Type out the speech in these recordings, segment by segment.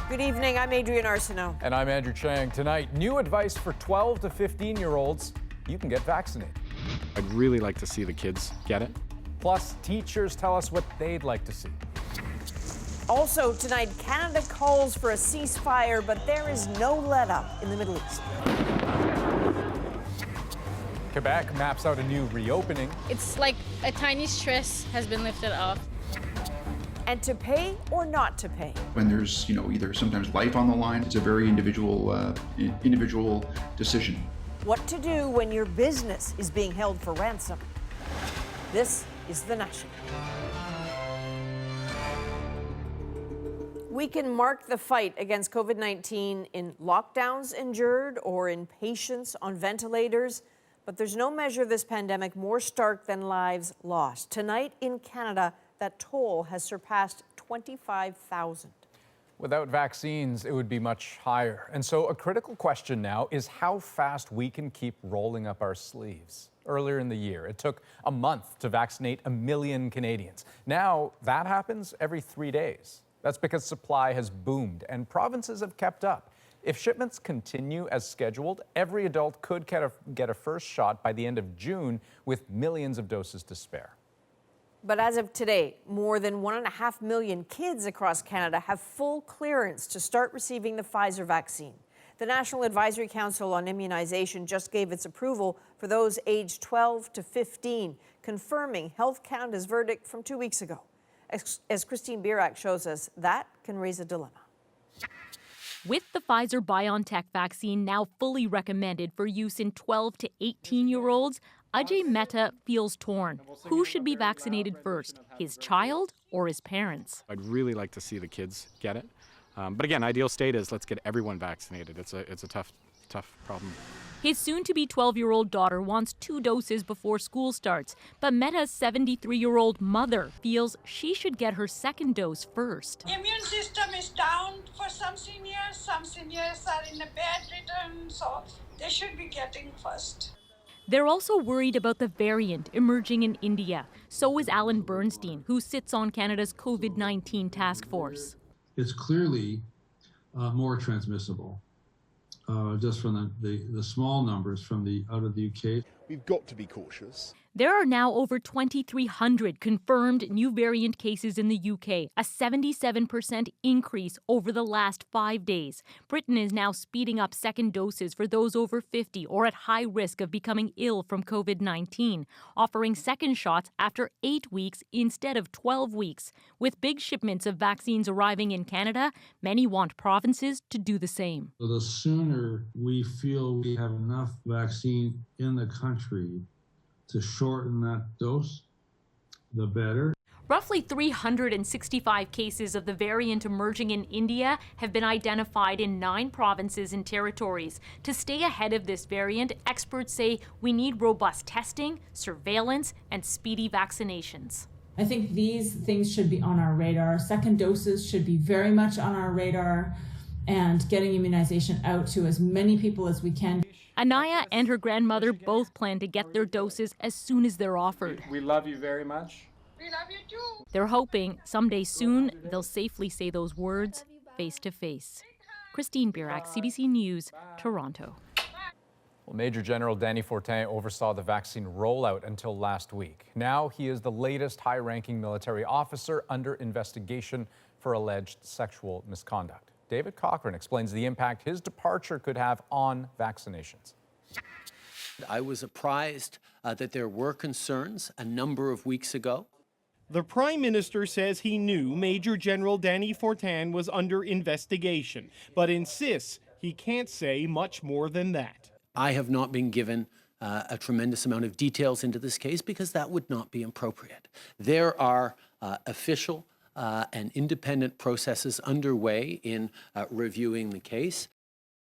Good evening, I'm Adrienne Arsenault. And I'm Andrew Chang. Tonight, new advice for 12 to 15-year-olds. You can get vaccinated. I'd really like to see the kids get it. Plus, teachers tell us what they'd like to see. Also tonight, Canada calls for a ceasefire, but there is no let-up in the Middle East. Quebec maps out a new reopening. It's like a tiny stress has been lifted off. And to pay or not to pay. When there's, either sometimes life on the line, it's a very individual decision. What to do when your business is being held for ransom. This is The National. We can mark the fight against COVID-19 in lockdowns endured or in patients on ventilators, but there's no measure of this pandemic more stark than lives lost. Tonight in Canada, that toll has surpassed 25,000. Without vaccines, it would be much higher. And so a critical question now is how fast we can keep rolling up our sleeves. Earlier in the year, it took a month to vaccinate 1 million Canadians. Now that happens every 3 days. That's because supply has boomed and provinces have kept up. If shipments continue as scheduled, every adult could get a first shot by the end of June with millions of doses to spare. But as of today, more than 1.5 million kids across Canada have full clearance to start receiving the Pfizer vaccine. The National Advisory Council on Immunization just gave its approval for those aged 12 to 15, confirming Health Canada's verdict from 2 weeks ago. As Christine Birak shows us, that can raise a dilemma. With the Pfizer-BioNTech vaccine now fully recommended for use in 12 to 18-year-olds, Ajay Mehta feels torn. Who should be vaccinated first, his child or his parents? I'd really like to see the kids get it. But again, ideal state is let's get everyone vaccinated. It's a tough problem. His soon-to-be 12-year-old daughter wants 2 doses before school starts, but Mehta's 73-year-old mother feels she should get her second dose first. Immune system is down for some seniors are in a bedridden, so they should be getting first. They're also worried about the variant emerging in India. So is Alan Bernstein, who sits on Canada's COVID-19 task force. It's clearly more transmissible. Just from the small numbers from out of the UK. We've got to be cautious. There are now over 2,300 confirmed new variant cases in the UK, a 77% increase over the last 5 days. Britain is now speeding up second doses for those over 50 or at high risk of becoming ill from COVID-19, offering second shots after 8 weeks instead of 12 weeks. With big shipments of vaccines arriving in Canada, many want provinces to do the same. So the sooner we feel we have enough vaccine in the country to shorten that dose, the better. Roughly 365 cases of the variant emerging in India have been identified in 9 provinces and territories. To stay ahead of this variant, experts say we need robust testing, surveillance, and speedy vaccinations. I think these things should be on our radar. Second doses should be very much on our radar, and getting immunization out to as many people as we can. Anaya and her grandmother both plan to get their doses as soon as they're offered. We love you very much. We love you too. They're hoping someday soon they'll safely say those words face to face. Christine Birak, CBC News, Toronto. Well, Major General Danny Fortin oversaw the vaccine rollout until last week. Now he is the latest high-ranking military officer under investigation for alleged sexual misconduct. David Cochran explains the impact his departure could have on vaccinations. I was apprised that there were concerns a number of weeks ago. The Prime Minister says he knew Major General Danny Fortin was under investigation, but insists he can't say much more than that. I have not been given a tremendous amount of details into this case because that would not be appropriate. There are official and independent processes underway in reviewing the case.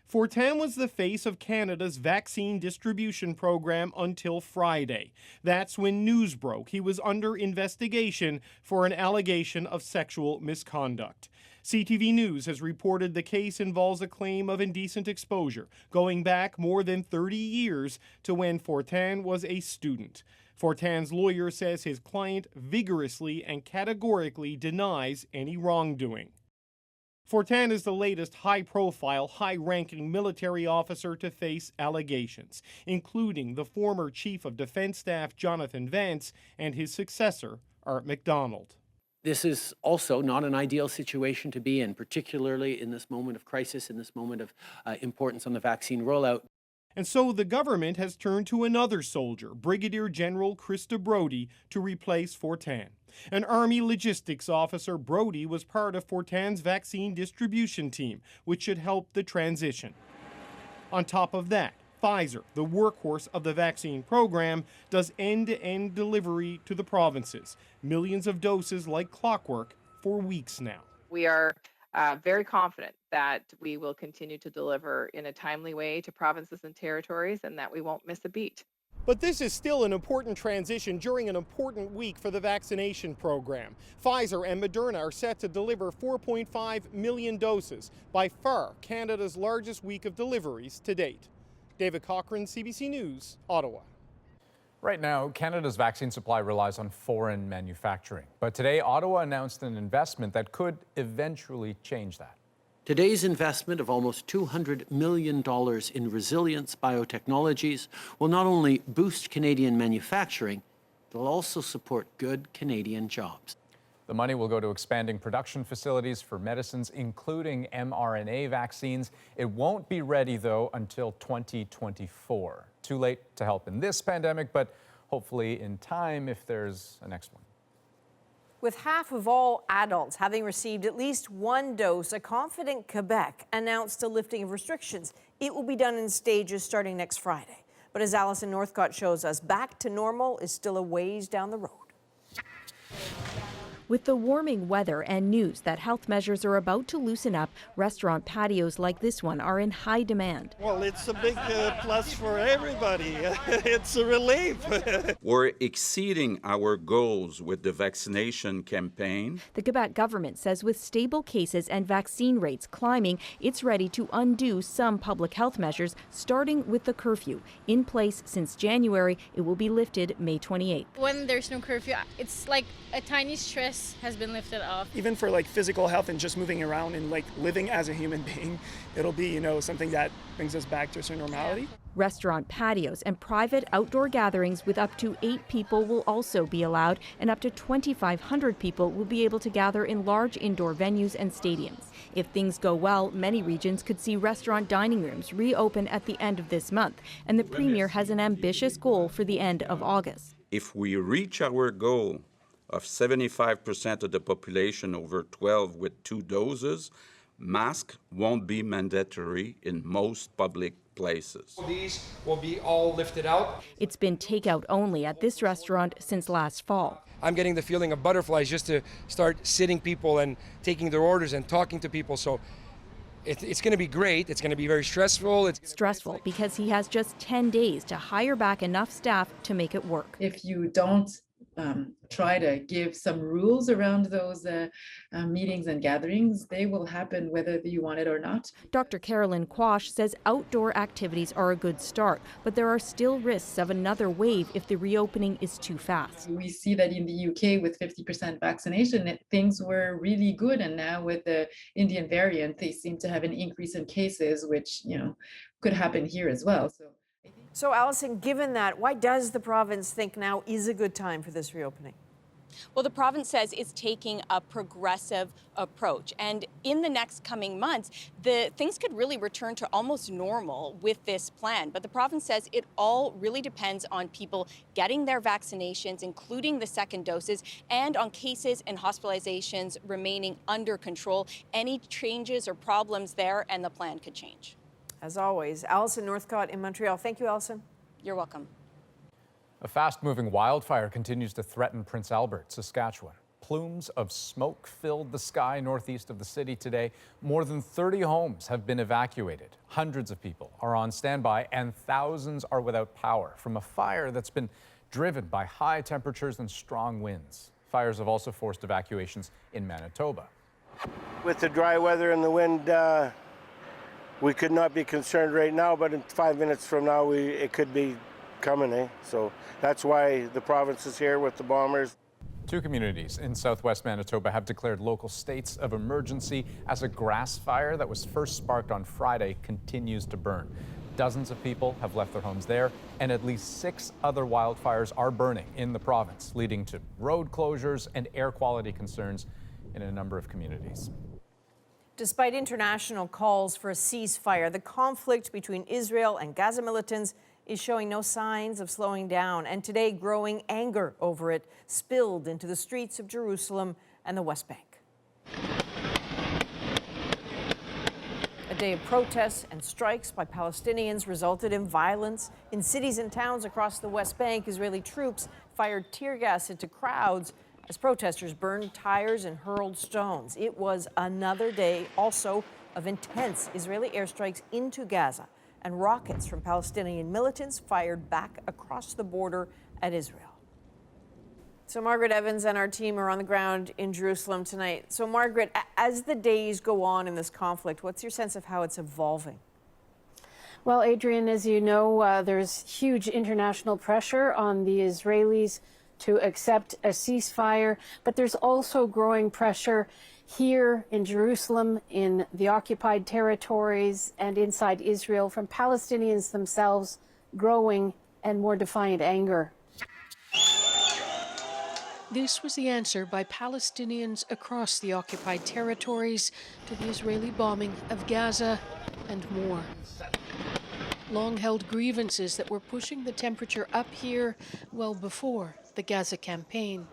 Fortin was the face of Canada's vaccine distribution program until Friday. That's when news broke he was under investigation for an allegation of sexual misconduct. CTV News has reported the case involves a claim of indecent exposure going back more than 30 years to when Fortin was a student. Fortin's lawyer says his client vigorously and categorically denies any wrongdoing. Fortin is the latest high-profile, high-ranking military officer to face allegations, including the former Chief of Defense Staff Jonathan Vance and his successor, Art MacDonald. This is also not an ideal situation to be in, particularly in this moment of crisis, in this moment of importance on the vaccine rollout. And so the government has turned to another soldier, Brigadier General Krista Brody, to replace Fortin. An Army logistics officer, Brody was part of Fortin's vaccine distribution team, which should help the transition. On top of that, Pfizer, the workhorse of the vaccine program, does end-to-end delivery to the provinces. Millions of doses like clockwork for weeks now. We are very confident that we will continue to deliver in a timely way to provinces and territories and that we won't miss a beat. But this is still an important transition during an important week for the vaccination program. Pfizer and Moderna are set to deliver 4.5 million doses, by far Canada's largest week of deliveries to date. David Cochran, CBC News, Ottawa. Right now, Canada's vaccine supply relies on foreign manufacturing. But today, Ottawa announced an investment that could eventually change that. Today's investment of almost $200 million in resilience biotechnologies will not only boost Canadian manufacturing, it will also support good Canadian jobs. The money will go to expanding production facilities for medicines, including mRNA vaccines. It won't be ready, though, until 2024. Too late to help in this pandemic, but hopefully in time if there's a next one. With half of all adults having received at least one dose, a confident Quebec announced a lifting of restrictions. It will be done in stages starting next Friday. But as Alison Northcott shows us, back to normal is still a ways down the road. With the warming weather and news that health measures are about to loosen up, restaurant patios like this one are in high demand. Well, it's a big plus for everybody. It's a relief. We're exceeding our goals with the vaccination campaign. The Quebec government says with stable cases and vaccine rates climbing, it's ready to undo some public health measures, starting with the curfew. In place since January, it will be lifted May 28th. When there's no curfew, it's like a tiny stress has been lifted off. Even for like physical health and just moving around and like living as a human being, it'll be, something that brings us back to a certain normality. Restaurant patios and private outdoor gatherings with up to 8 people will also be allowed, and up to 2,500 people will be able to gather in large indoor venues and stadiums. If things go well, many regions could see restaurant dining rooms reopen at the end of this month, and the Premier has an ambitious goal for the end of August. If we reach our goal of 75% of the population over 12 with 2 doses, masks won't be mandatory in most public places. These will be all lifted out. It's been takeout only at this restaurant since last fall. I'm getting the feeling of butterflies just to start sitting people and taking their orders and talking to people. So it's going to be great. It's going to be very stressful. It's stressful because he has just 10 days to hire back enough staff to make it work. If you don't try to give some rules around those meetings and gatherings, they will happen whether you want it or not. Dr. Carolyn Quash says outdoor activities are a good start, but there are still risks of another wave if the reopening is too fast. We see that in the UK with 50% vaccination, things were really good, and now with the Indian variant, they seem to have an increase in cases, which could happen here as well. So, Alison, given that, why does the province think now is a good time for this reopening? Well, the province says it's taking a progressive approach. And in the next coming months, things could really return to almost normal with this plan. But the province says it all really depends on people getting their vaccinations, including the second doses, and on cases and hospitalizations remaining under control. Any changes or problems there, and the plan could change. As always, Alison Northcott in Montreal. Thank you, Alison. You're welcome. A fast-moving wildfire continues to threaten Prince Albert, Saskatchewan. Plumes of smoke filled the sky northeast of the city today. More than 30 homes have been evacuated. Hundreds of people are on standby, and thousands are without power from a fire that's been driven by high temperatures and strong winds. Fires have also forced evacuations in Manitoba. With the dry weather and the wind, we could not be concerned right now, but in 5 minutes from now, it could be coming, So that's why the province is here with the bombers. Two communities in southwest Manitoba have declared local states of emergency as a grass fire that was first sparked on Friday continues to burn. Dozens of people have left their homes there, and at least 6 other wildfires are burning in the province, leading to road closures and air quality concerns in a number of communities. Despite international calls for a ceasefire, the conflict between Israel and Gaza militants is showing no signs of slowing down, and today growing anger over it spilled into the streets of Jerusalem and the West Bank. A day of protests and strikes by Palestinians resulted in violence. In cities and towns across the West Bank, Israeli troops fired tear gas into crowds as protesters burned tires and hurled stones. It was another day also of intense Israeli airstrikes into Gaza, and rockets from Palestinian militants fired back across the border at Israel. So Margaret Evans and our team are on the ground in Jerusalem tonight. So Margaret, as the days go on in this conflict, what's your sense of how it's evolving? Well, Adrian, as you know, there's huge international pressure on the Israelis to accept a ceasefire, but there's also growing pressure here in Jerusalem, in the occupied territories, and inside Israel from Palestinians themselves, growing and more defiant anger. This was the answer by Palestinians across the occupied territories to the Israeli bombing of Gaza and more. Long-held grievances that were pushing the temperature up here well before the Gaza campaign.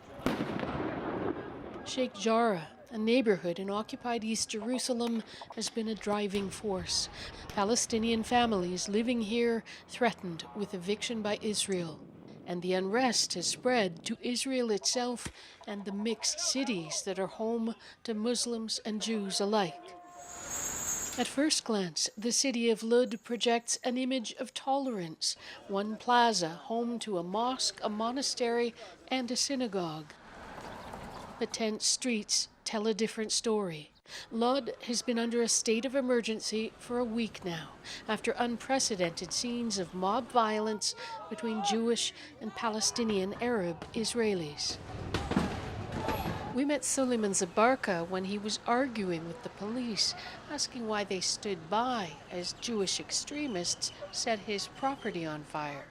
Sheikh Jarrah, a neighborhood in occupied East Jerusalem, has been a driving force. Palestinian families living here threatened with eviction by Israel. And the unrest has spread to Israel itself and the mixed cities that are home to Muslims and Jews alike. At first glance, the city of Lod projects an image of tolerance. One plaza home to a mosque, a monastery, and a synagogue. But tense streets tell a different story. Lod has been under a state of emergency for a week now, after unprecedented scenes of mob violence between Jewish and Palestinian Arab Israelis. We met Suleiman Zabarka when he was arguing with the police, asking why they stood by as Jewish extremists set his property on fire.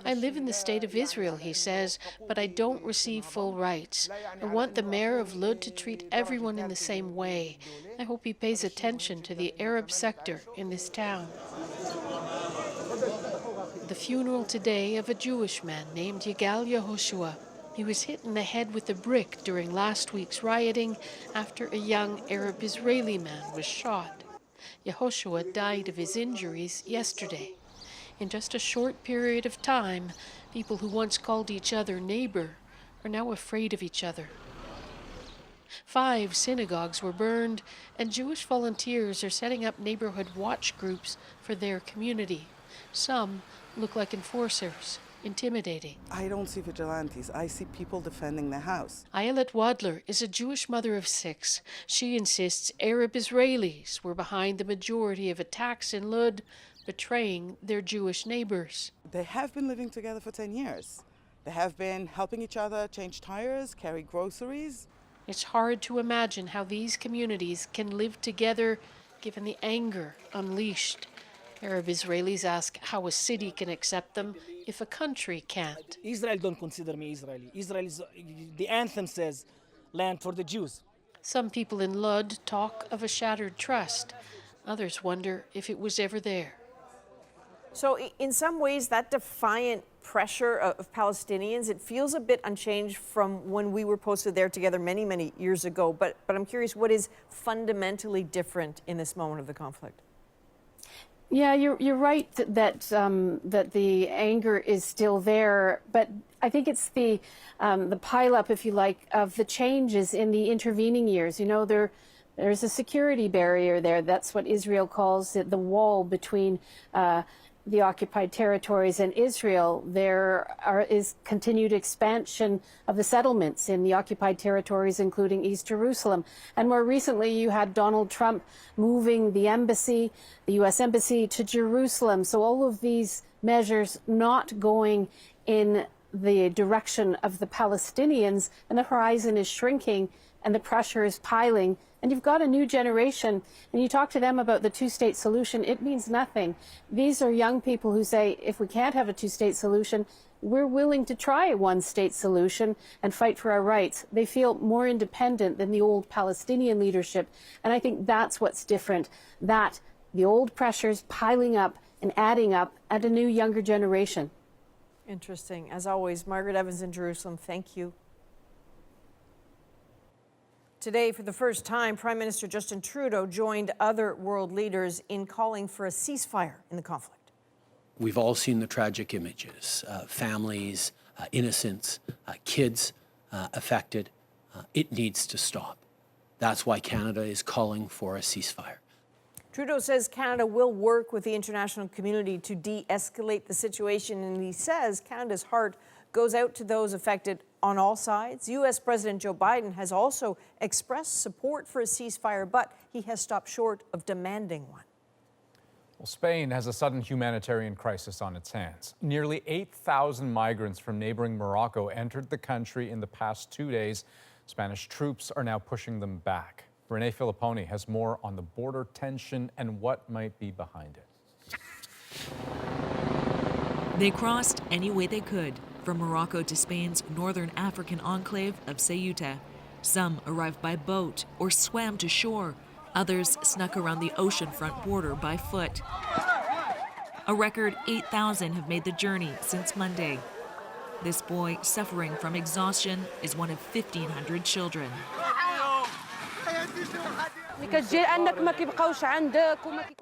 I live in the state of Israel, he says, but I don't receive full rights. I want the mayor of Lod to treat everyone in the same way. I hope he pays attention to the Arab sector in this town. The funeral today of a Jewish man named Yigal Yehoshua. He was hit in the head with a brick during last week's rioting after a young Arab Israeli man was shot. Yehoshua died of his injuries yesterday. In just a short period of time, people who once called each other neighbor are now afraid of each other. 5 synagogues were burned, and Jewish volunteers are setting up neighborhood watch groups for their community. Some look like enforcers, intimidating. I don't see vigilantes. I see people defending the house. Ayelet Wadler is a Jewish mother of 6. She insists Arab Israelis were behind the majority of attacks in Lod, betraying their Jewish neighbors. They have been living together for 10 years. They have been helping each other change tires, carry groceries. It's hard to imagine how these communities can live together given the anger unleashed. Arab Israelis ask how a city can accept them if a country can't. Israel don't consider me Israeli. Israel is, the anthem says, land for the Jews. Some people in Lod talk of a shattered trust. Others wonder if it was ever there. So in some ways, that defiant pressure of Palestinians, it feels a bit unchanged from when we were posted there together many, many years ago. But I'm curious, what is fundamentally different in this moment of the conflict? Yeah, you're right that the anger is still there, but I think it's the pileup, if you like, of the changes in the intervening years. You know, there's a security barrier there. That's what Israel calls it, the wall between the occupied territories and Israel. There is continued expansion of the settlements in the occupied territories, including East Jerusalem. And more recently, you had Donald Trump moving the embassy, the U.S. embassy, to Jerusalem. So all of these measures not going in the direction of the Palestinians, and the horizon is shrinking and the pressure is piling. And you've got a new generation, and you talk to them about the two-state solution, it means nothing. These are young people who say, if we can't have a two-state solution, we're willing to try a one-state solution and fight for our rights. They feel more independent than the old Palestinian leadership, and I think that's what's different, that the old pressures piling up and adding up, and a new younger generation. Interesting. As always, Margaret Evans in Jerusalem, thank you. Today, for the first time, Prime Minister Justin Trudeau joined other world leaders in calling for a ceasefire in the conflict. We've all seen the tragic images, families, innocents, kids affected. It needs to stop. That's why Canada is calling for a ceasefire. Trudeau says Canada will work with the international community to de-escalate the situation, and he says Canada's heart goes out to those affected on all sides. U.S. President Joe Biden has also expressed support for a ceasefire, but he has stopped short of demanding one. Well, Spain has a sudden humanitarian crisis on its hands. Nearly 8,000 migrants from neighboring Morocco entered the country in the past 2 days. Spanish troops are now pushing them back. Renee Filipponi has more on the border tension and what might be behind it. They crossed any way they could, from Morocco to Spain's northern African enclave of Ceuta. Some arrived by boat or swam to shore. Others snuck around the oceanfront border by foot. A record 8,000 have made the journey since Monday. This boy, suffering from exhaustion, is one of 1,500 children.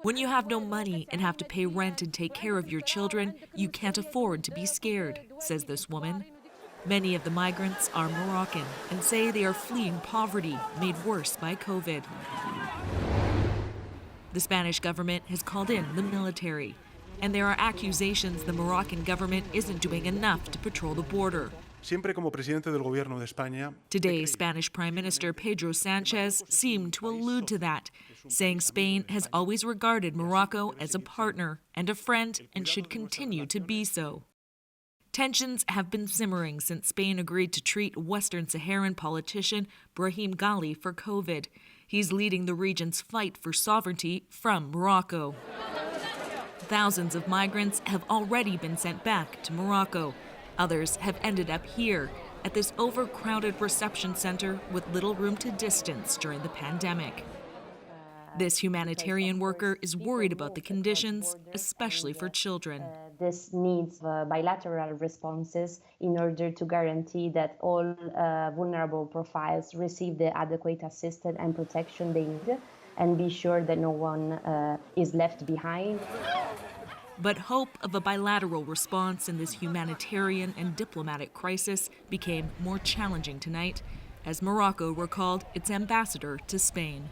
When you have no money and have to pay rent and take care of your children, you can't afford to be scared, says this woman. Many of the migrants are Moroccan and say they are fleeing poverty made worse by COVID. The Spanish government has called in the military, and there are accusations the Moroccan government isn't doing enough to patrol the border. Today, Spanish Prime Minister Pedro Sánchez seemed to allude to that, saying Spain has always regarded Morocco as a partner and a friend and should continue to be so. Tensions have been simmering since Spain agreed to treat Western Saharan politician Brahim Ghali for COVID. He's leading the region's fight for sovereignty from Morocco. Thousands of migrants have already been sent back to Morocco. Others have ended up here at this overcrowded reception center with little room to distance during the pandemic. This humanitarian worker is worried about the conditions, especially for children. This needs bilateral responses in order to guarantee that all vulnerable profiles receive the adequate assistance and protection they need, and be sure that no one is left behind. But hope of a bilateral response in this humanitarian and diplomatic crisis became more challenging tonight as Morocco recalled its ambassador to Spain.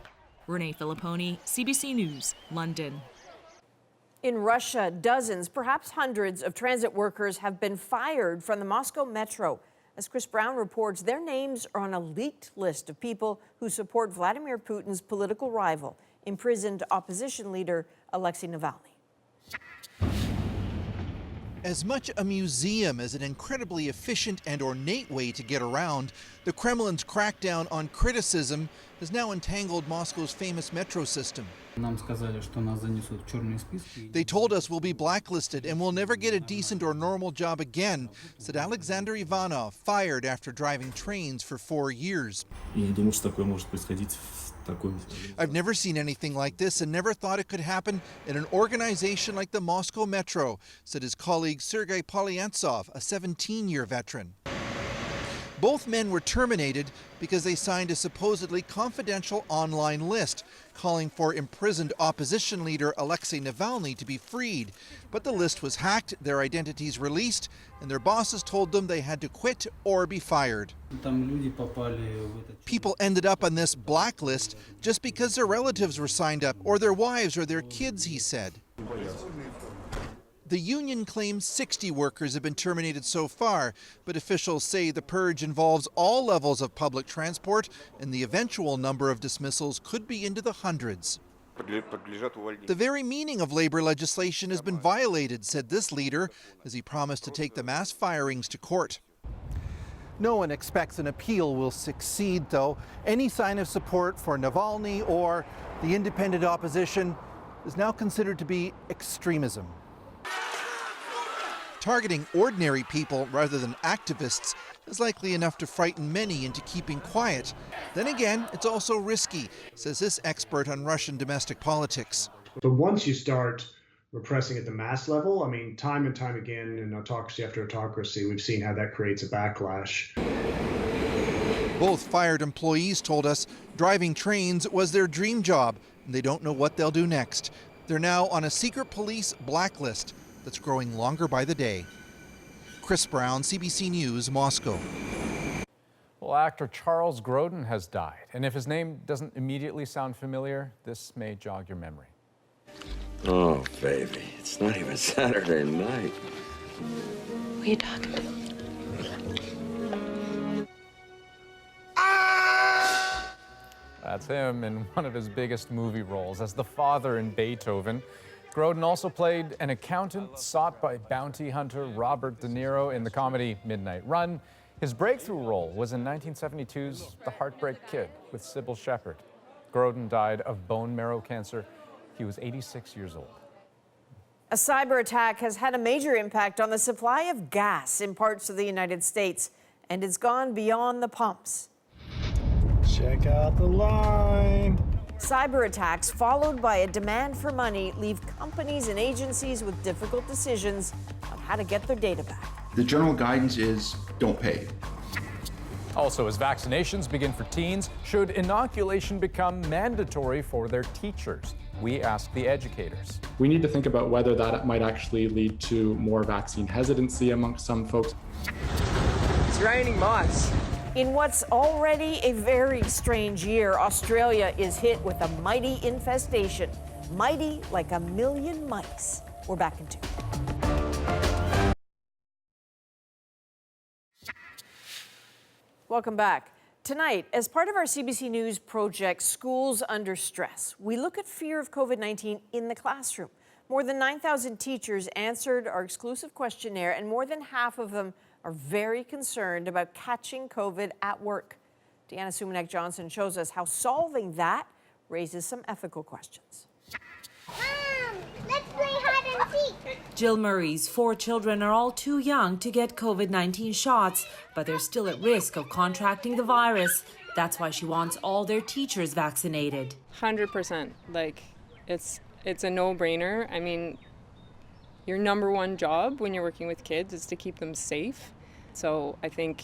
Renee Filipponi, CBC News, London. In Russia, dozens, perhaps hundreds of transit workers have been fired from the Moscow metro. As Chris Brown reports, their names are on a leaked list of people who support Vladimir Putin's political rival, imprisoned opposition leader Alexei Navalny. As much a museum as an incredibly efficient and ornate way to get around, the Kremlin's crackdown on criticism has now entangled Moscow's famous metro system. They told us we'll be blacklisted and we'll never get a decent or normal job again, said Alexander Ivanov, fired after driving trains for 4 years. I've never seen anything like this and never thought it could happen in an organization like the Moscow Metro, said his colleague Sergei Polyantsov, a 17-year veteran. Both men were terminated because they signed a supposedly confidential online list calling for imprisoned opposition leader Alexei Navalny to be freed. But the list was hacked, their identities released, and their bosses told them they had to quit or be fired. People ended up on this blacklist just because their relatives were signed up, or their wives or their kids, he said. The union claims 60 workers have been terminated so far, but officials say the purge involves all levels of public transport, and the eventual number of dismissals could be into the hundreds. The very meaning of labor legislation has been violated, said this leader, as he promised to take the mass firings to court. No one expects an appeal will succeed, though. Any sign of support for Navalny or the independent opposition is now considered to be extremism. Targeting ordinary people rather than activists is likely enough to frighten many into keeping quiet. Then again, it's also risky, says this expert on Russian domestic politics. But once you start repressing at the mass level, I mean, time and time again in autocracy after autocracy, we've seen how that creates a backlash. Both fired employees told us driving trains was their dream job, and they don't know what they'll do next. They're now on a secret police blacklist that's growing longer by the day. Chris Brown, CBC News, Moscow. Well, actor Charles Grodin has died, and if his name doesn't immediately sound familiar, this may jog your memory. Oh, baby, it's not even Saturday night. Who are you talking to? That's him in one of his biggest movie roles as the father in Beethoven. Grodin also played an accountant sought by bounty hunter Robert De Niro in the comedy Midnight Run. His breakthrough role was in 1972's The Heartbreak Kid with Sybil Shepherd. Grodin died of bone marrow cancer. He was 86 years old. A cyber attack has had a major impact on the supply of gas in parts of the United States, and it's gone beyond the pumps. Check out the line. Cyber attacks followed by a demand for money leave companies and agencies with difficult decisions on how to get their data back. The general guidance is don't pay. Also, as vaccinations begin for teens, should inoculation become mandatory for their teachers? We ask the educators. We need to think about whether that might actually lead to more vaccine hesitancy amongst some folks. It's raining mice. In what's already a very strange year, Australia is hit with a mighty infestation. Mighty like 1 million mice. We're back in 2. Welcome back. Tonight, as part of our CBC News project, Schools Under Stress, we look at fear of COVID-19 in the classroom. More than 9,000 teachers answered our exclusive questionnaire, and more than half of them are very concerned about catching COVID at work. Deanna Sumanek-Johnson shows us how solving that raises some ethical questions. Mom, let's play hide and seek. Jill Murray's 4 children are all too young to get COVID-19 shots, but they're still at risk of contracting the virus. That's why she wants all their teachers vaccinated. 100%. Like, it's a no-brainer. I mean, your number one job when you're working with kids is to keep them safe. So I think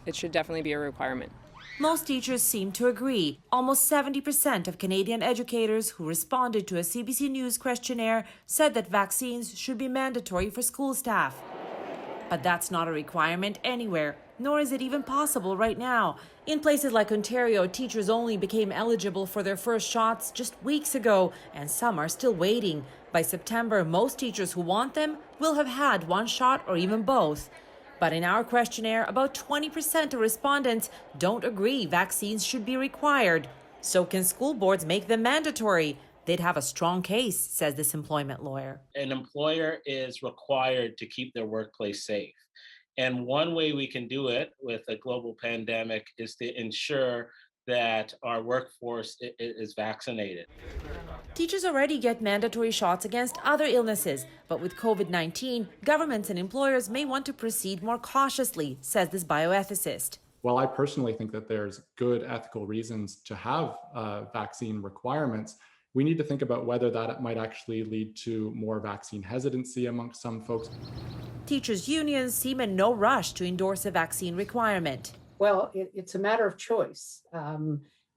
it should definitely be a requirement. Most teachers seem to agree. Almost 70% of Canadian educators who responded to a CBC News questionnaire said that vaccines should be mandatory for school staff. But that's not a requirement anywhere, nor is it even possible right now. In places like Ontario, teachers only became eligible for their first shots just weeks ago, and some are still waiting. By September, most teachers who want them will have had 1 shot or even both. But in our questionnaire, about 20% of respondents don't agree vaccines should be required. So can school boards make them mandatory? They'd have a strong case, says this employment lawyer. An employer is required to keep their workplace safe. And one way we can do it with a global pandemic is to ensure that our workforce is vaccinated. Teachers already get mandatory shots against other illnesses, but with COVID-19, governments and employers may want to proceed more cautiously, says this bioethicist. While I personally think that there's good ethical reasons to have vaccine requirements, we need to think about whether that might actually lead to more vaccine hesitancy amongst some folks. Teachers' unions seem in no rush to endorse a vaccine requirement. Well, it's a matter of choice.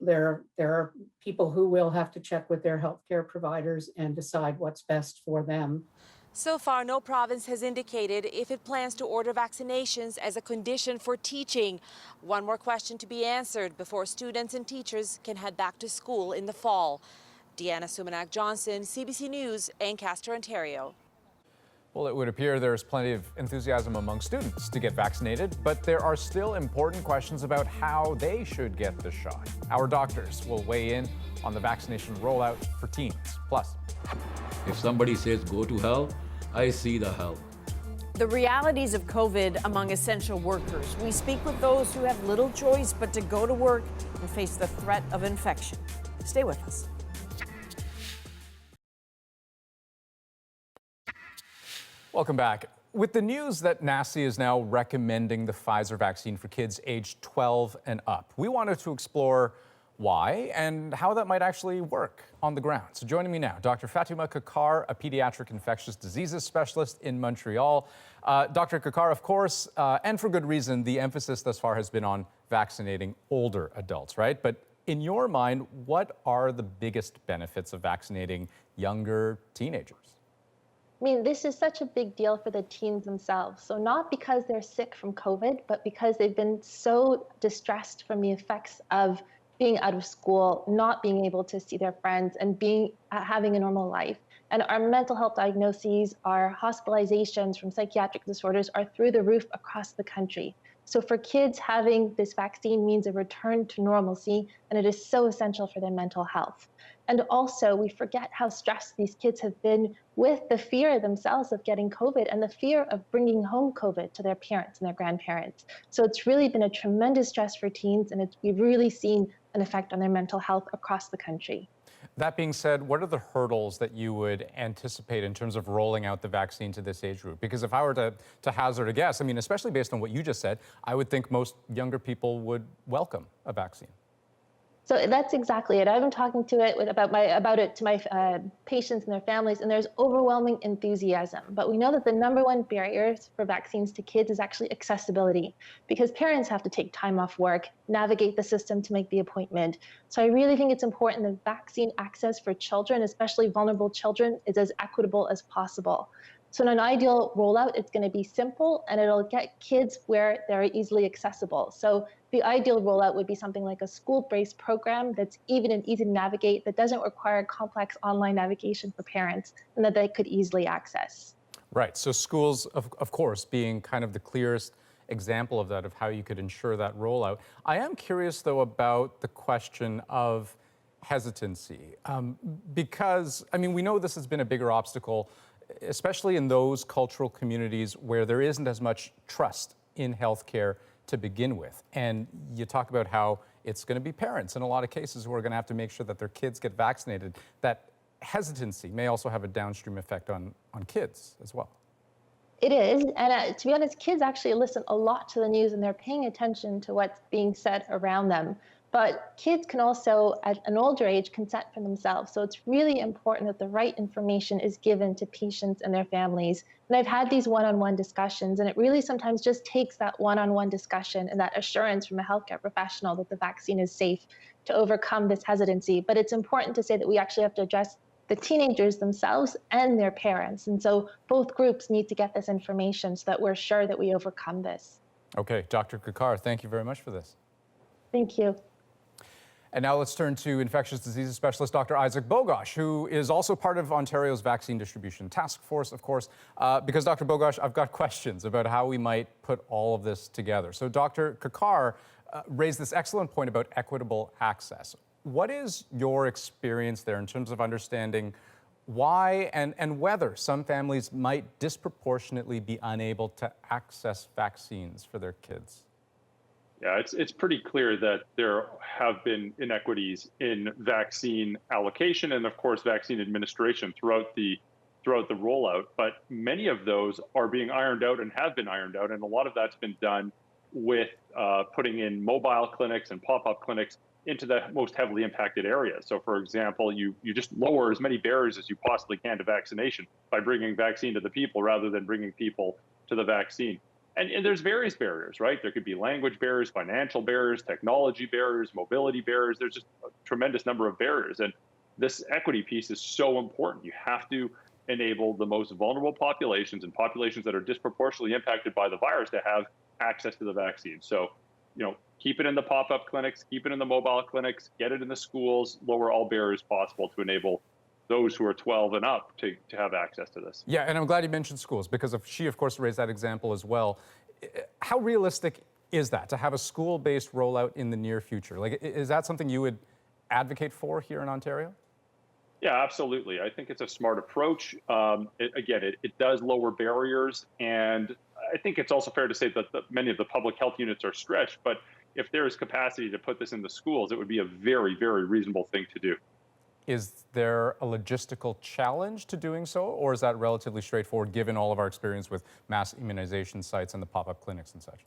There are people who will have to check with their healthcare providers and decide what's best for them. So far, no province has indicated if it plans to order vaccinations as a condition for teaching. One more question to be answered before students and teachers can head back to school in the fall. Deanna Sumanek-Johnson, CBC News, Ancaster, Ontario. Well, it would appear there's plenty of enthusiasm among students to get vaccinated, but there are still important questions about how they should get the shot. Our doctors will weigh in on the vaccination rollout for teens. Plus, if somebody says go to hell, I see the hell. The realities of COVID among essential workers. We speak with those who have little choice but to go to work and face the threat of infection. Stay with us. Welcome back. With the news that NACI is now recommending the Pfizer vaccine for kids aged 12 and up, we wanted to explore why and how that might actually work on the ground. So joining me now, Dr. Fatima Kakar, a pediatric infectious diseases specialist in Montreal. Dr. Kakar, of course, and for good reason, the emphasis thus far has been on vaccinating older adults, right? But in your mind, what are the biggest benefits of vaccinating younger teenagers? I mean, this is such a big deal for the teens themselves. So not because they're sick from COVID, but because they've been so distressed from the effects of being out of school, not being able to see their friends, and having a normal life. And our mental health diagnoses, our hospitalizations from psychiatric disorders are through the roof across the country. So for kids, having this vaccine means a return to normalcy, and it is so essential for their mental health. And also, we forget how stressed these kids have been with the fear themselves of getting COVID and the fear of bringing home COVID to their parents and their grandparents. So it's really been a tremendous stress for teens, and we've really seen an effect on their mental health across the country. That being said, what are the hurdles that you would anticipate in terms of rolling out the vaccine to this age group? Because if I were to hazard a guess, I mean, especially based on what you just said, I would think most younger people would welcome a vaccine. So that's exactly it. I've been talking about it to my patients and their families, and there's overwhelming enthusiasm. But we know that the number one barriers for vaccines to kids is actually accessibility, because parents have to take time off work, navigate the system to make the appointment. So I really think it's important that vaccine access for children, especially vulnerable children, is as equitable as possible. So in an ideal rollout, it's going to be simple, and it'll get kids where they're easily accessible. So the ideal rollout would be something like a school-based program that's even and easy to navigate, that doesn't require complex online navigation for parents, and that they could easily access. Right. So schools, of course, being kind of the clearest example of that, of how you could ensure that rollout. I am curious, though, about the question of hesitancy, because, I mean, we know this has been a bigger obstacle, especially in those cultural communities where there isn't as much trust in healthcare to begin with. And you talk about how it's going to be parents in a lot of cases who are going to have to make sure that their kids get vaccinated. That hesitancy may also have a downstream effect on kids as well. It is, and to be honest, kids actually listen a lot to the news, and they're paying attention to what's being said around them. But kids can also, at an older age, consent for themselves. So it's really important that the right information is given to patients and their families. And I've had these one-on-one discussions, and it really sometimes just takes that one-on-one discussion and that assurance from a healthcare professional that the vaccine is safe to overcome this hesitancy. But it's important to say that we actually have to address the teenagers themselves and their parents. And so both groups need to get this information so that we're sure that we overcome this. Okay, Dr. Kakar, thank you very much for this. Thank you. And now let's turn to infectious diseases specialist Dr. Isaac Bogosh, who is also part of Ontario's vaccine distribution task force, of course, because Dr. Bogosh, I've got questions about how we might put all of this together. So Dr. Kakar raised this excellent point about equitable access. What is your experience there in terms of understanding why and whether some families might disproportionately be unable to access vaccines for their kids? Yeah, it's pretty clear that there have been inequities in vaccine allocation and, of course, vaccine administration throughout the rollout. But many of those are being ironed out and have been ironed out, and a lot of that's been done with putting in mobile clinics and pop-up clinics into the most heavily impacted areas. So, for example, you just lower as many barriers as you possibly can to vaccination by bringing vaccine to the people rather than bringing people to the vaccine. And there's various barriers, right? There could be language barriers, financial barriers, technology barriers, mobility barriers. There's just a tremendous number of barriers. And this equity piece is so important. You have to enable the most vulnerable populations and populations that are disproportionately impacted by the virus to have access to the vaccine. So, keep it in the pop-up clinics, keep it in the mobile clinics, get it in the schools, lower all barriers possible to enable those who are 12 and up to have access to this. Yeah, and I'm glad you mentioned schools because she, of course, raised that example as well. How realistic is that to have a school-based rollout in the near future? Like, is that something you would advocate for here in Ontario? Yeah, absolutely. I think it's a smart approach. It does lower barriers, and I think it's also fair to say that many of the public health units are stretched, but if there is capacity to put this in the schools, it would be a very, very reasonable thing to do. Is there a logistical challenge to doing so, or is that relatively straightforward given all of our experience with mass immunization sites and the pop-up clinics and such?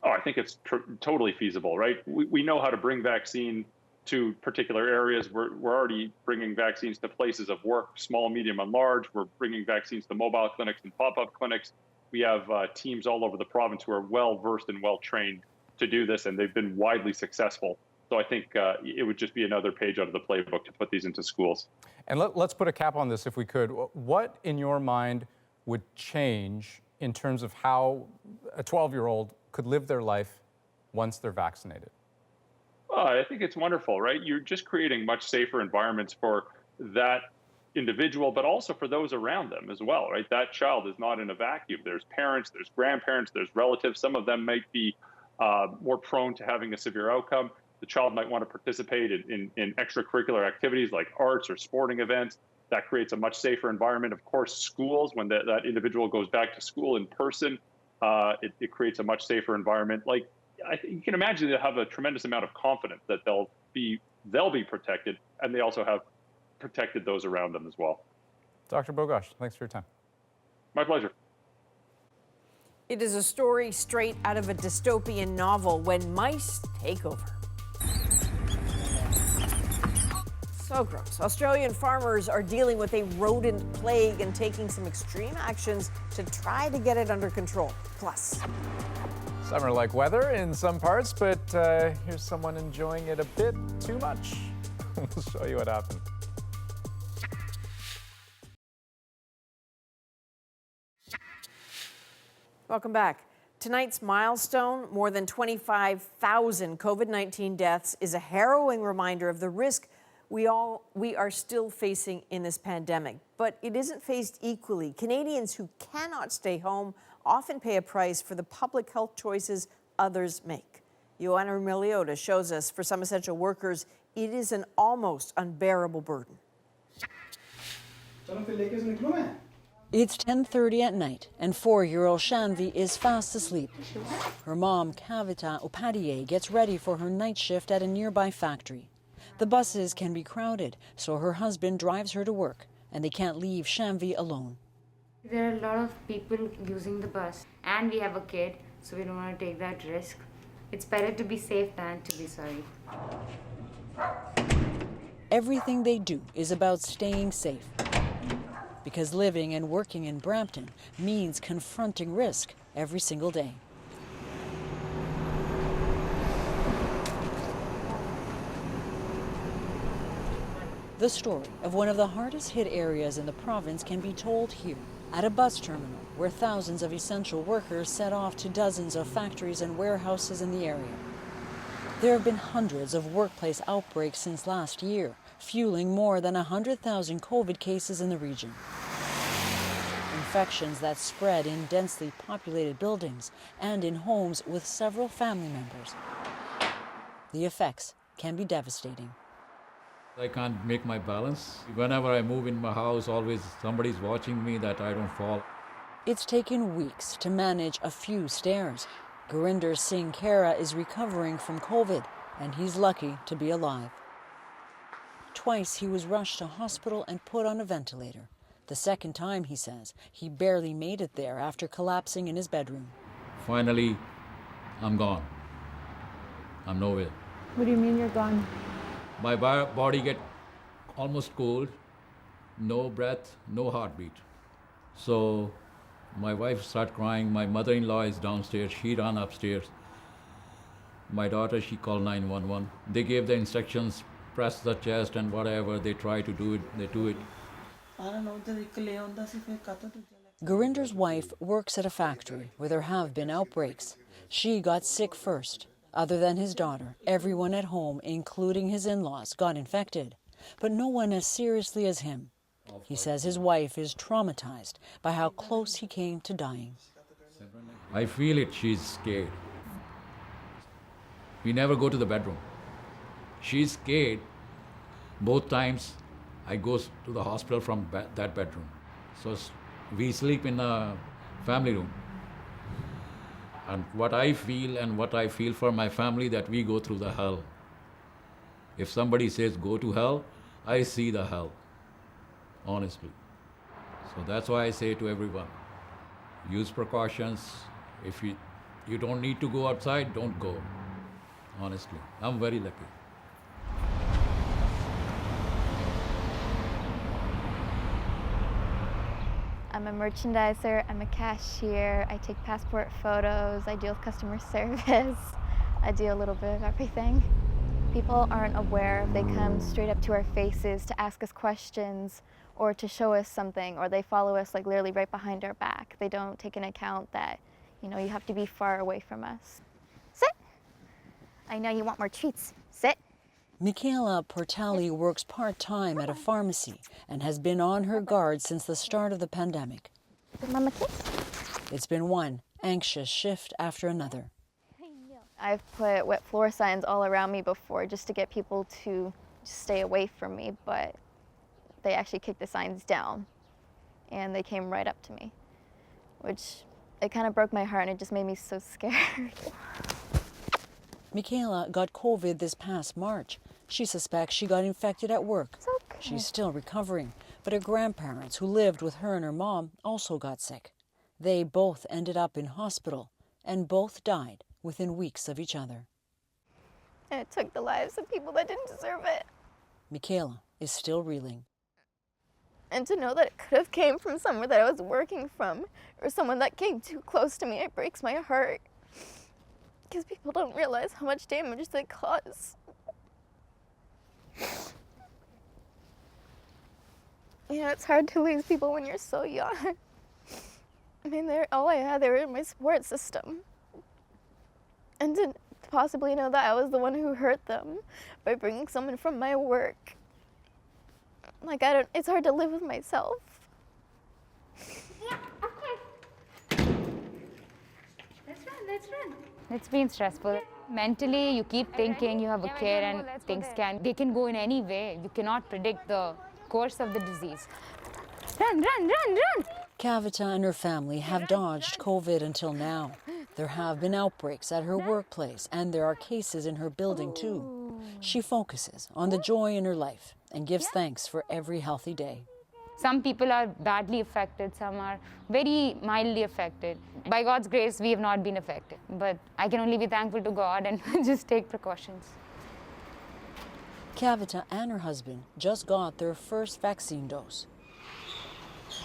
Oh, I think it's totally feasible, right? We know how to bring vaccine to particular areas. We're already bringing vaccines to places of work, small, medium, and large. We're bringing vaccines to mobile clinics and pop-up clinics. We have teams all over the province who are well-versed and well-trained to do this, and they've been widely successful. So I think it would just be another page out of the playbook to put these into schools. And let's put a cap on this if we could. What, in your mind, would change in terms of how a 12-year-old could live their life once they're vaccinated? Well, I think it's wonderful, right? You're just creating much safer environments for that individual, but also for those around them as well, right? That child is not in a vacuum. There's parents, there's grandparents, there's relatives. Some of them might be more prone to having a severe outcome. The child might want to participate in extracurricular activities like arts or sporting events. That creates a much safer environment. Of course, schools, when that individual goes back to school in person, it creates a much safer environment. Like, you can imagine they'll have a tremendous amount of confidence that they'll be protected, and they also have protected those around them as well. Dr. Bogosh, thanks for your time. My pleasure. It is a story straight out of a dystopian novel when mice take over. So gross. Australian farmers are dealing with a rodent plague and taking some extreme actions to try to get it under control. Plus, summer-like weather in some parts, but here's someone enjoying it a bit too much. We'll show you what happened. welcome back. Tonight's milestone, more than 25,000 COVID-19 deaths, is a harrowing reminder of the risk we are still facing in this pandemic. But it isn't faced equally. Canadians who cannot stay home often pay a price for the public health choices others make. Joanna Miliota shows us for some essential workers, it is an almost unbearable burden. It's 10:30 at night, and 4-year-old Shanvi is fast asleep. Her mom, Kavita Upadhyay, gets ready for her night shift at a nearby factory. The buses can be crowded, so her husband drives her to work, and they can't leave Shanvi alone. There are a lot of people using the bus, and we have a kid, so we don't want to take that risk. It's better to be safe than to be sorry. Everything they do is about staying safe, because living and working in Brampton means confronting risk every single day. The story of one of the hardest hit areas in the province can be told here, at a bus terminal where thousands of essential workers set off to dozens of factories and warehouses in the area. There have been hundreds of workplace outbreaks since last year, fueling more than 100,000 COVID cases in the region. Infections that spread in densely populated buildings and in homes with several family members. The effects can be devastating. I can't make my balance. Whenever I move in my house, always somebody's watching me that I don't fall. It's taken weeks to manage a few stairs. Gurinder Singh Khera is recovering from COVID, and he's lucky to be alive. Twice he was rushed to hospital and put on a ventilator. The second time, he says, he barely made it there after collapsing in his bedroom. Finally, I'm gone. I'm nowhere. What do you mean you're gone? My body get almost cold, no breath, no heartbeat. So my wife started crying. My mother-in-law is downstairs. She ran upstairs. My daughter, she called 911. They gave the instructions, press the chest and whatever. They try to do it, they do it. Gurinder's wife works at a factory where there have been outbreaks. She got sick first. Other than his daughter, everyone at home, including his in-laws, got infected. but no one as seriously as him. He says his wife is traumatized by how close he came to dying. I feel it, she's scared. We never go to the bedroom. She's scared. Both times I go to the hospital from that bedroom. So we sleep in a family room. And what I feel for my family, that we go through the hell. If somebody says go to hell, I see the hell, honestly. So that's why I say to everyone, use precautions. If you don't need to go outside, don't go. Honestly, I'm very lucky. I'm a merchandiser, I'm a cashier, I take passport photos, I deal with customer service, I do a little bit of everything. People aren't aware. They come straight up to our faces to ask us questions or to show us something, or they follow us like literally right behind our back. They don't take into account that, you know, you have to be far away from us. Sit. I know you want more treats. Sit. Michaela Portelli works part-time at a pharmacy and has been on her guard since the start of the pandemic. Good mama kiss. It's been one anxious shift after another. I've put wet floor signs all around me before just to get people to stay away from me, but they actually kicked the signs down and they came right up to me, which it kind of broke my heart and it just made me so scared. Michaela got COVID this past March. She suspects she got infected at work. It's okay. She's still recovering, but her grandparents, who lived with her and her mom, also got sick. They both ended up in hospital, and both died within weeks of each other. And it took the lives of people that didn't deserve it. Michaela is still reeling. And to know that it could have came from somewhere that I was working from, or someone that came too close to me, it breaks my heart. Because people don't realize how much damage they cause. You know, it's hard to lose people when you're so young. I mean, all I had, they were in my support system. And to possibly know that I was the one who hurt them by bringing someone from my work. Like, it's hard to live with myself. Yeah, okay. Let's run. It's been stressful. Mentally, you keep thinking you have a kid and things they can go in any way. You cannot predict the course of the disease. Run. Kavita and her family have dodged COVID until now. There have been outbreaks at her workplace, and there are cases in her building too. She focuses on the joy in her life and gives thanks for every healthy day. Some people are badly affected, some are very mildly affected. By God's grace, we have not been affected, but I can only be thankful to God and just take precautions. Kavita and her husband just got their first vaccine dose.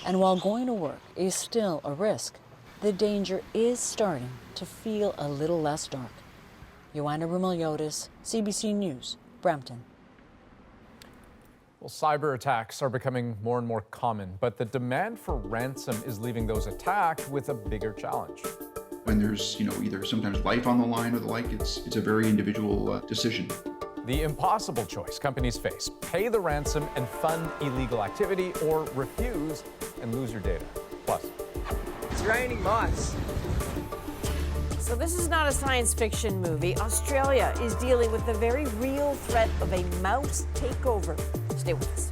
And while going to work is still a risk, the danger is starting to feel a little less dark. Joanna Rumeliotis, CBC News, Brampton. Well, cyber attacks are becoming more and more common, but the demand for ransom is leaving those attacked with a bigger challenge. When there's, either sometimes life on the line or the like, it's a very individual decision. The impossible choice companies face: pay the ransom and fund illegal activity, or refuse and lose your data. Plus, it's raining mice. So this is not a science fiction movie. Australia is dealing with the very real threat of a mouse takeover. Stay with us.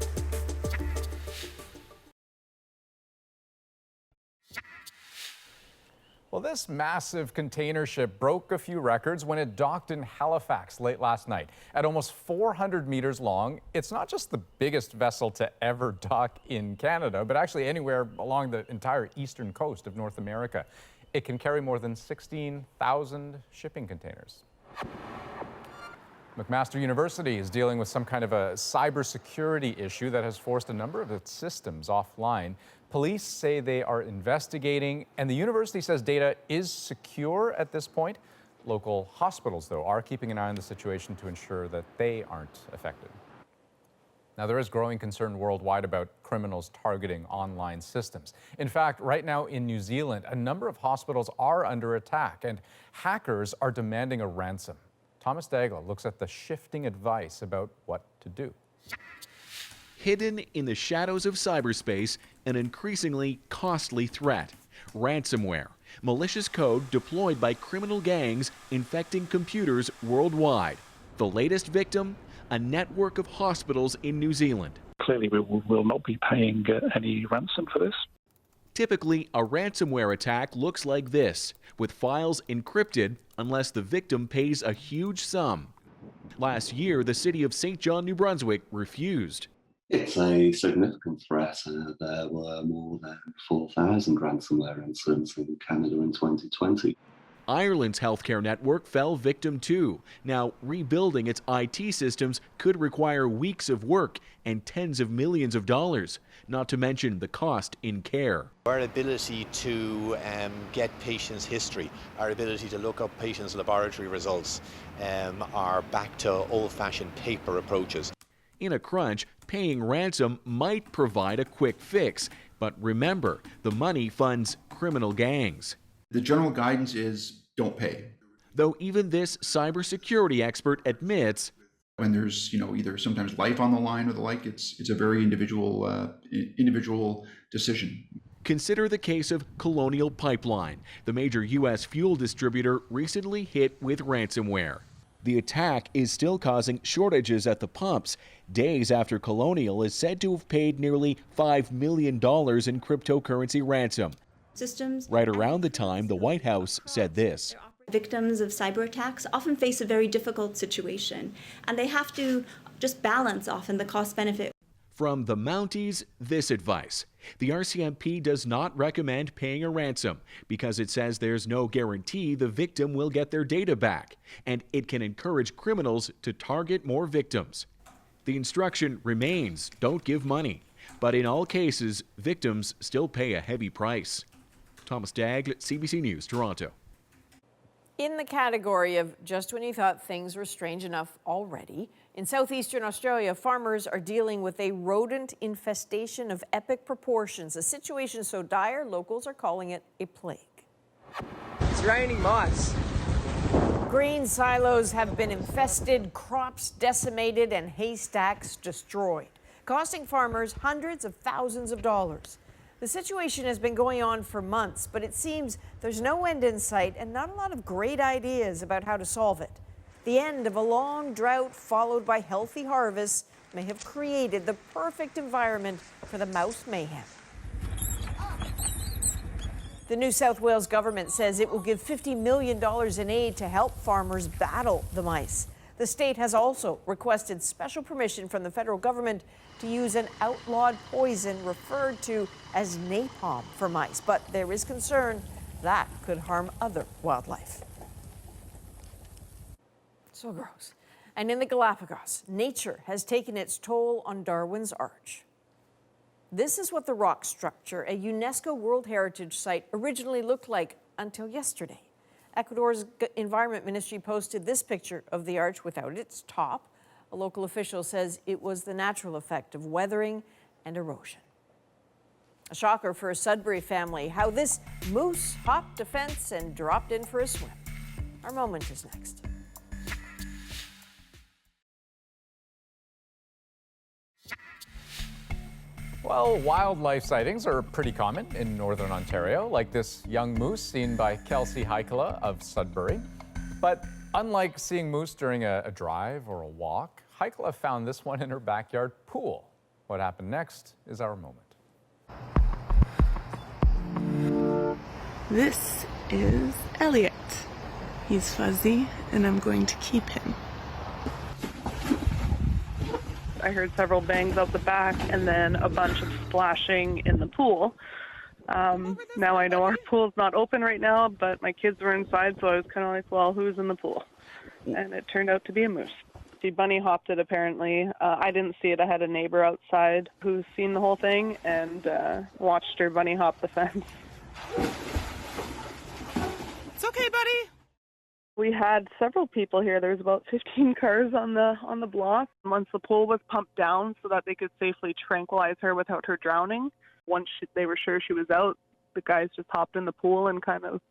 Well, this massive container ship broke a few records when it docked in Halifax late last night. At almost 400 meters long, it's not just the biggest vessel to ever dock in Canada, but actually anywhere along the entire eastern coast of North America. It can carry more than 16,000 shipping containers. McMaster University is dealing with some kind of a cybersecurity issue that has forced a number of its systems offline. Police say they are investigating, and the university says data is secure at this point. Local hospitals, though, are keeping an eye on the situation to ensure that they aren't affected. Now, there is growing concern worldwide about criminals targeting online systems. In fact, right now in New Zealand, a number of hospitals are under attack, and hackers are demanding a ransom. Thomas Dagla looks at the shifting advice about what to do. Hidden in the shadows of cyberspace, an increasingly costly threat. Ransomware, malicious code deployed by criminal gangs infecting computers worldwide. The latest victim, a network of hospitals in New Zealand. Clearly, we will not be paying any ransom for this. Typically, a ransomware attack looks like this, with files encrypted unless the victim pays a huge sum. Last year, the city of St. John, New Brunswick refused. It's a significant threat. There were more than 4,000 ransomware incidents in Canada in 2020. Ireland's healthcare network fell victim too. Now, rebuilding its IT systems could require weeks of work and tens of millions of dollars, not to mention the cost in care. Our ability to get patients' history, our ability to look up patients' laboratory results are back to old-fashioned paper approaches. In a crunch, paying ransom might provide a quick fix, but remember, the money funds criminal gangs. The general guidance is don't pay. Though even this cybersecurity expert admits, when there's either sometimes life on the line or the like, it's a very individual decision. Consider the case of Colonial Pipeline. The major U.S. fuel distributor recently hit with ransomware. The attack is still causing shortages at the pumps, days after Colonial is said to have paid nearly $5 million in cryptocurrency ransom. Systems. Right around the time the White House said this. Victims of cyber attacks often face a very difficult situation, and they have to just balance often the cost-benefit. From the Mounties, this advice. The RCMP does not recommend paying a ransom because it says there's no guarantee the victim will get their data back, and it can encourage criminals to target more victims. The instruction remains, don't give money. But in all cases, victims still pay a heavy price. Thomas Daigle, CBC News, Toronto. In the category of just when you thought things were strange enough already, in southeastern Australia, farmers are dealing with a rodent infestation of epic proportions, a situation so dire, locals are calling it a plague. It's raining mice. Grain silos have been infested, crops decimated, and haystacks destroyed, costing farmers hundreds of thousands of dollars. The situation has been going on for months, but it seems there's no end in sight and not a lot of great ideas about how to solve it. The end of a long drought followed by healthy harvests may have created the perfect environment for the mouse mayhem. The New South Wales government says it will give $50 million in aid to help farmers battle the mice. The state has also requested special permission from the federal government to use an outlawed poison referred to as napalm for mice, but there is concern that could harm other wildlife. So gross. And in the Galapagos, nature has taken its toll on Darwin's arch. This is what the rock structure, a UNESCO World Heritage Site, originally looked like until yesterday. Ecuador's Environment Ministry posted this picture of the arch without its top. A local official says it was the natural effect of weathering and erosion. A shocker for a Sudbury family, how this moose hopped a fence and dropped in for a swim. Our moment is next. Well, wildlife sightings are pretty common in northern Ontario, like this young moose seen by Kelsey Heikela of Sudbury. But unlike seeing moose during a drive or a walk, Heikela found this one in her backyard pool. What happened next is our moment. This is Elliot. He's fuzzy, and I'm going to keep him. I heard several bangs out the back and then a bunch of splashing in the pool. Now I know our pool's not open right now, but my kids were inside, so I was kind of like, well, who's in the pool? And it turned out to be a moose. She bunny hopped it, apparently. I didn't see it. I had a neighbor outside who's seen the whole thing and watched her bunny hop the fence. It's okay, buddy. We had several people here. There was about 15 cars on the block. Once the pool was pumped down so that they could safely tranquilize her without her drowning, once they were sure she was out, the guys just hopped in the pool and kind of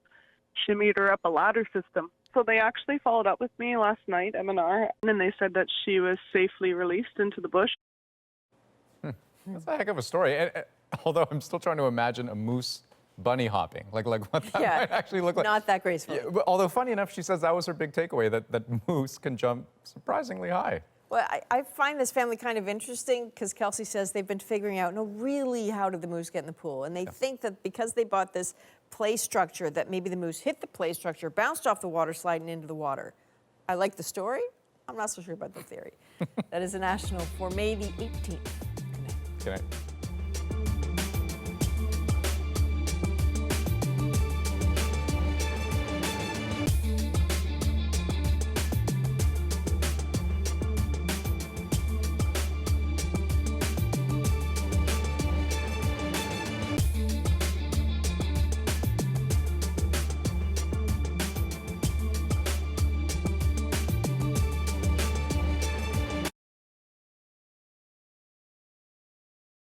shimmied her up a ladder system. So they actually followed up with me last night, M&R, and they said that she was safely released into the bush. That's a heck of a story. Although I'm still trying to imagine a moose bunny hopping, like what that might actually look like. Not that graceful. Yeah, but although funny enough, she says that was her big takeaway, that moose can jump surprisingly high. Well, I find this family kind of interesting because Kelsey says they've been figuring out, no, really, how did the moose get in the pool? And they think that because they bought this play structure, that maybe the moose hit the play structure, bounced off the water slide and into the water. I like the story. I'm not so sure about the theory. That is a national for May the 18th. Good night.